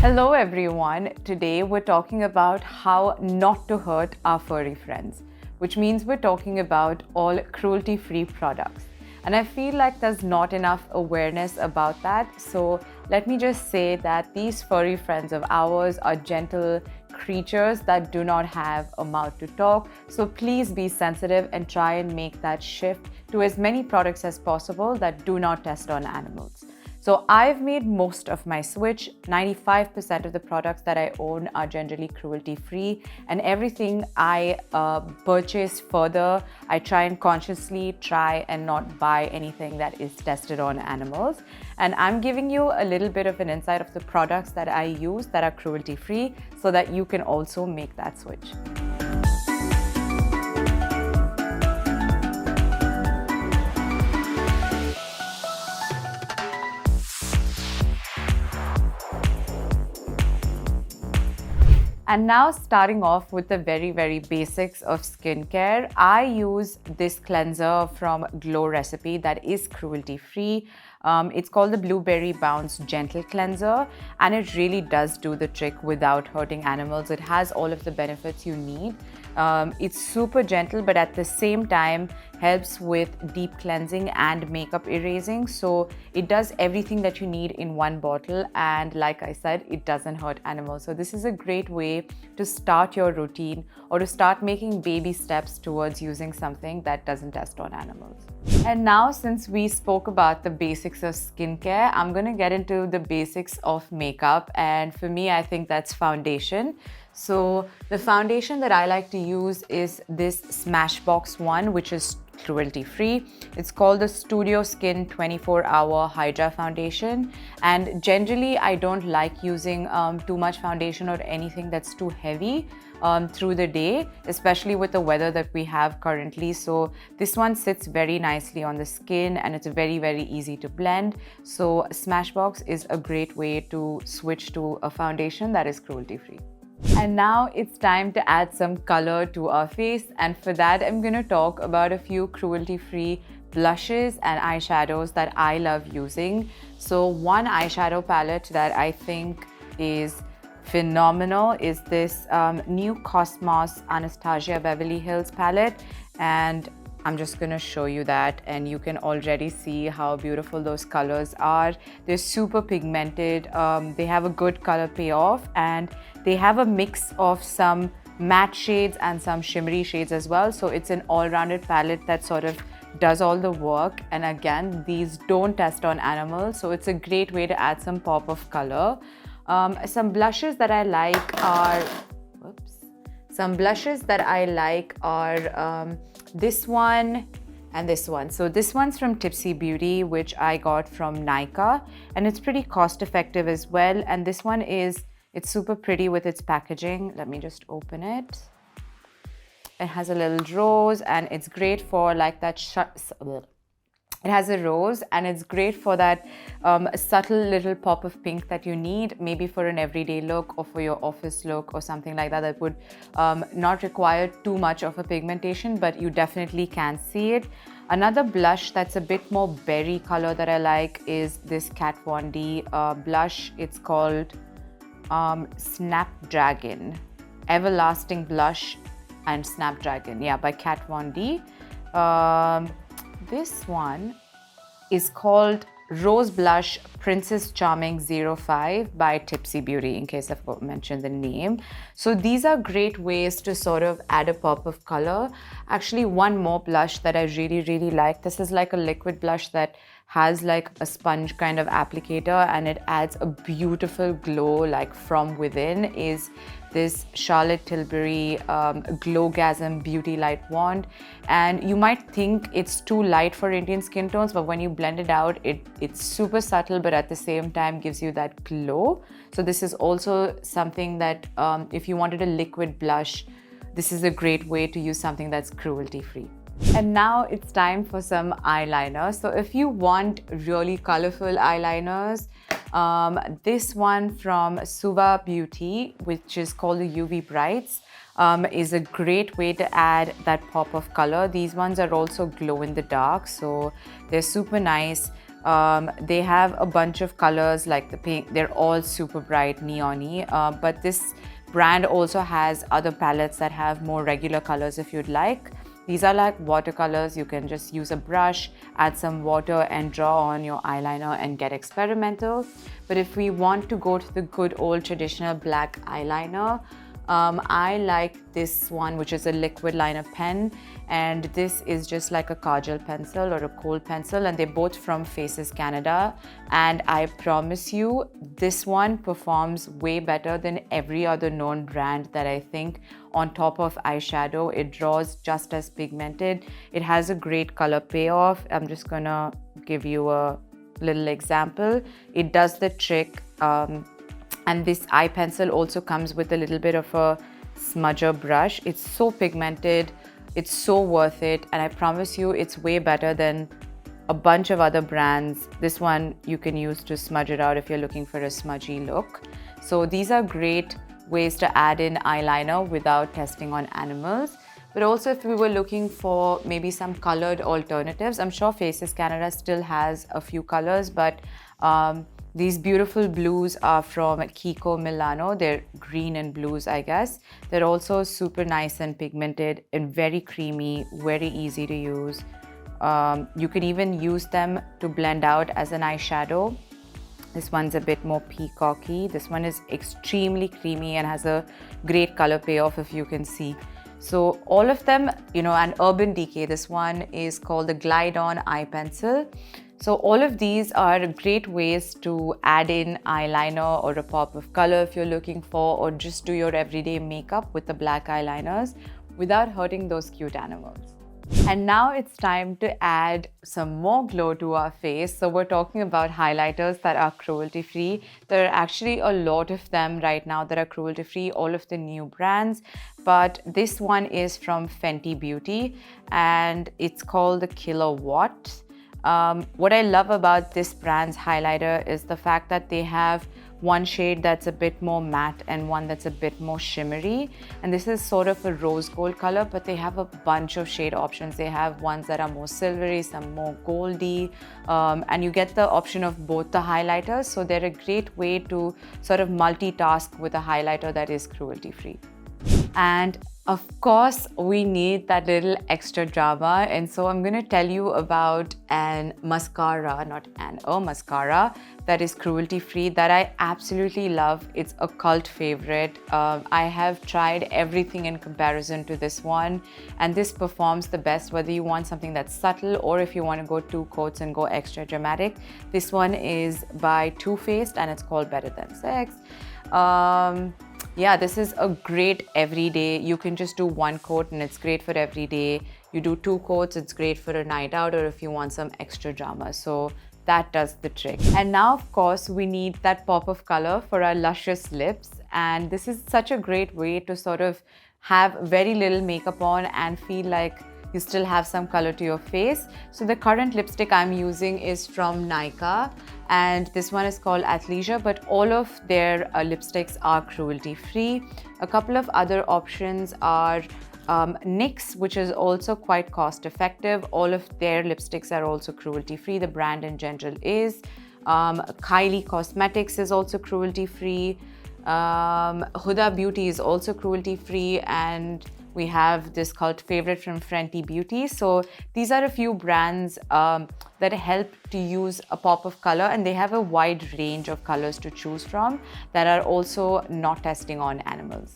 Hello everyone. Today we're talking about how not to hurt our furry friends, which means we're talking about all cruelty-free products. And I feel like there's not enough awareness about that. So let me just say that these furry friends of ours are gentle creatures that do not have a mouth to talk. So please be sensitive and try and make that shift to as many products as possible that do not test on animals. So I've made most of my switch. 95% of the products that I own are generally cruelty-free, and everything I purchase further, I try and consciously try and not buy anything that is tested on animals. And I'm giving you a little bit of an insight of the products that I use that are cruelty-free so that you can also make that switch. And now starting off with the very basics of skincare, I use this cleanser from Glow Recipe that is cruelty-free. It's called the Blueberry Bounce Gentle Cleanser, and it really does do the trick without hurting animals. It has all of the benefits you need. It's super gentle, but at the same time helps with deep cleansing and makeup erasing. So it does everything that you need in one bottle, and like I said, it doesn't hurt animals. So this is a great way to start your routine or to start making baby steps towards using something that doesn't test on animals. And now, since we spoke about the basics of skincare, I'm going to get into the basics of makeup. And for me, I think that's foundation. So the foundation that I like to use is this Smashbox one, which is cruelty-free. It's called the Studio Skin 24-Hour Hydra Foundation. And generally, I don't like using too much foundation or anything that's too heavy through the day, especially with the weather that we have currently. So this one sits very nicely on the skin and it's very easy to blend. So Smashbox is a great way to switch to a foundation that is cruelty-free. And now it's time to add some color to our face, and for that I'm going to talk about a few cruelty-free blushes and eyeshadows that I love using. So one eyeshadow palette that I think is phenomenal is this new Cosmos Anastasia Beverly Hills palette, and I'm just going to show you that, and you can already see how beautiful those colors are. They're super pigmented, they have a good color payoff, and they have a mix of some matte shades and some shimmery shades as well. So it's an all-rounded palette that sort of does all the work. And again, these don't test on animals, so it's a great way to add some pop of color. Some blushes that I like are this one and this one. So this one's from Tipsy Beauty, which I got from Nykaa, and it's pretty cost effective as well. And this one it's super pretty with its packaging. Let me just open it. It has a little rose, and it's great for like that it has a rose, and it's great for that subtle little pop of pink that you need, maybe for an everyday look or for your office look or something like that, that would not require too much of a pigmentation, but you definitely can see it. Another blush that's a bit more berry color that I like is this Kat Von D blush. It's called Snapdragon, Everlasting Blush and Snapdragon, yeah, by Kat Von D. This one is called Rose Blush Princess Charming 05 by Tipsy Beauty, in case I've mentioned the name. So these are great ways to sort of add a pop of color. Actually, one more blush that I really like, this is like a liquid blush that has like a sponge kind of applicator, and it adds a beautiful glow like from within, is this Charlotte Tilbury Glowgasm Beauty Light Wand. And you might think it's too light for Indian skin tones, but when you blend it out, it's super subtle, but at the same time gives you that glow. So this is also something that if you wanted a liquid blush, this is a great way to use something that's cruelty-free. And now it's time for some eyeliner. So if you want really colorful eyeliners, this one from Suva Beauty, which is called the UV Brights, is a great way to add that pop of color. These ones are also glow in the dark, so they're super nice. They have a bunch of colors like the pink. They're all super bright, neon-y. But this brand also has other palettes that have more regular colors if you'd like. These are like watercolors. You can just use a brush, add some water and draw on your eyeliner and get experimental. But if we want to go to the good old traditional black eyeliner, I like this one, which is a liquid liner pen, and this is just like a kajal pencil or a kohl pencil, and they're both from Faces Canada. And I promise you, this one performs way better than every other known brand that I think. On top of eyeshadow, it draws just as pigmented. It has a great color payoff. I'm just gonna give you a little example. It does the trick. And this eye pencil also comes with a little bit of a smudger brush. It's so pigmented, it's so worth it, and I promise you it's way better than a bunch of other brands. This one you can use to smudge it out if you're looking for a smudgy look. So these are great ways to add in eyeliner without testing on animals. But also if we were looking for maybe some colored alternatives, I'm sure Faces Canada still has a few colors, but these beautiful blues are from Kiko Milano. They're green and blues, I guess. They're also super nice and pigmented and very creamy, very easy to use. You can even use them to blend out as an eyeshadow. This one's a bit more peacocky. This one is extremely creamy and has a great color payoff, if you can see. So all of them, and Urban Decay, this one is called the Glide On Eye Pencil. So all of these are great ways to add in eyeliner or a pop of color if you're looking for, or just do your everyday makeup with the black eyeliners without hurting those cute animals. And now it's time to add some more glow to our face. So we're talking about highlighters that are cruelty-free. There are actually a lot of them right now that are cruelty-free, all of the new brands. But this one is from Fenty Beauty and it's called the Kilowatt. What I love about this brand's highlighter is the fact that they have one shade that's a bit more matte and one that's a bit more shimmery. And this is sort of a rose gold color, but they have a bunch of shade options. They have ones that are more silvery, some more goldy, and you get the option of both the highlighters. So they're a great way to sort of multitask with a highlighter that is cruelty-free. And of course, we need that little extra drama. And so I'm going to tell you about a mascara that is cruelty-free that I absolutely love. It's a cult favorite. I have tried everything in comparison to this one, and this performs the best whether you want something that's subtle or if you want to go 2 coats and go extra dramatic. This one is by Too Faced and it's called Better Than Sex. Yeah, this is a great everyday. You can just do 1 coat and it's great for every day. You do 2 coats, it's great for a night out or if you want some extra drama. So that does the trick. And now, of course, we need that pop of color for our luscious lips. And this is such a great way to sort of have very little makeup on and feel like you still have some color to your face. So the current lipstick I'm using is from Nykaa, and this one is called Athleisure, but all of their lipsticks are cruelty-free. A couple of other options are NYX, which is also quite cost-effective. All of their lipsticks are also cruelty-free. The brand in general is. Kylie Cosmetics is also cruelty-free. Huda Beauty is also cruelty-free, and we have this cult favorite from Fenty Beauty. So these are a few brands that help to use a pop of color, and they have a wide range of colors to choose from that are also not testing on animals.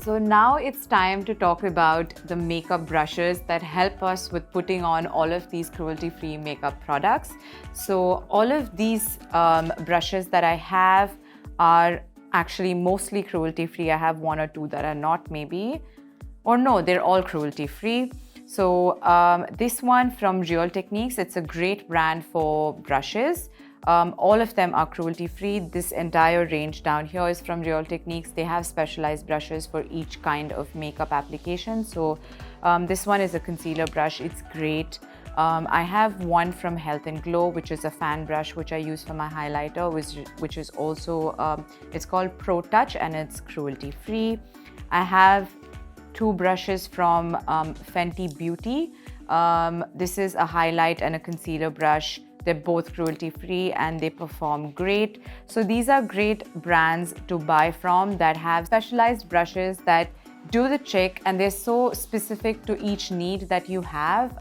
So now it's time to talk about the makeup brushes that help us with putting on all of these cruelty-free makeup products. So all of these brushes that I have are actually mostly cruelty-free. I have 1 or 2 that are not, maybe. Or no, they're all cruelty-free. So this one from Real Techniques, it's a great brand for brushes. All of them are cruelty-free. This entire range down here is from Real Techniques. They have specialized brushes for each kind of makeup application. So this one is a concealer brush. It's great. I have one from Health and Glow, which is a fan brush, which I use for my highlighter, which is also, it's called Pro Touch and it's cruelty-free. I have 2 brushes from Fenty Beauty. This is a highlight and a concealer brush. They're both cruelty-free and they perform great. So these are great brands to buy from that have specialized brushes that do the trick, and they're so specific to each need that you have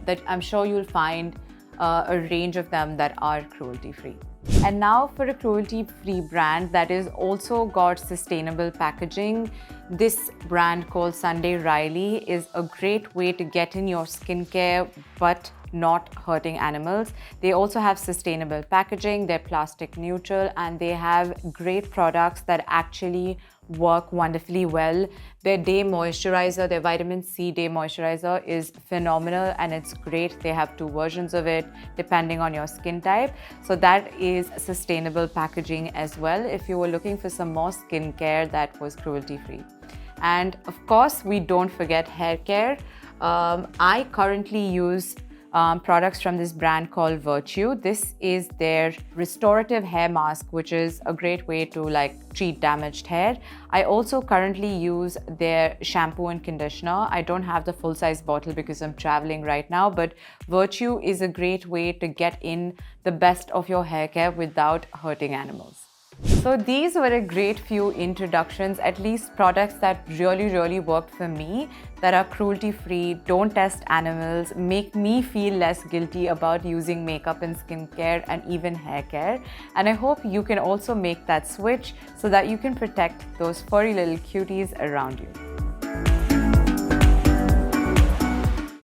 that I'm sure you'll find a range of them that are cruelty-free. And now for a cruelty-free brand that is also got sustainable packaging. This brand called Sunday Riley is a great way to get in your skincare but not hurting animals. They also have sustainable packaging, they're plastic neutral, and they have great products that actually work wonderfully well. Their day moisturizer, their vitamin C day moisturizer is phenomenal and it's great. They have 2 versions of it depending on your skin type. So that is sustainable packaging as well if you were looking for some more skincare that was cruelty-free. And of course, we don't forget hair care. I currently use products from this brand called Virtue. This is their restorative hair mask, which is a great way to treat damaged hair. I also currently use their shampoo and conditioner. I don't have the full-size bottle because I'm traveling right now, but Virtue is a great way to get in the best of your hair care without hurting animals. So these were a great few introductions, at least products that really worked for me, that are cruelty-free, don't test animals, make me feel less guilty about using makeup and skincare and even hair care. And I hope you can also make that switch so that you can protect those furry little cuties around you.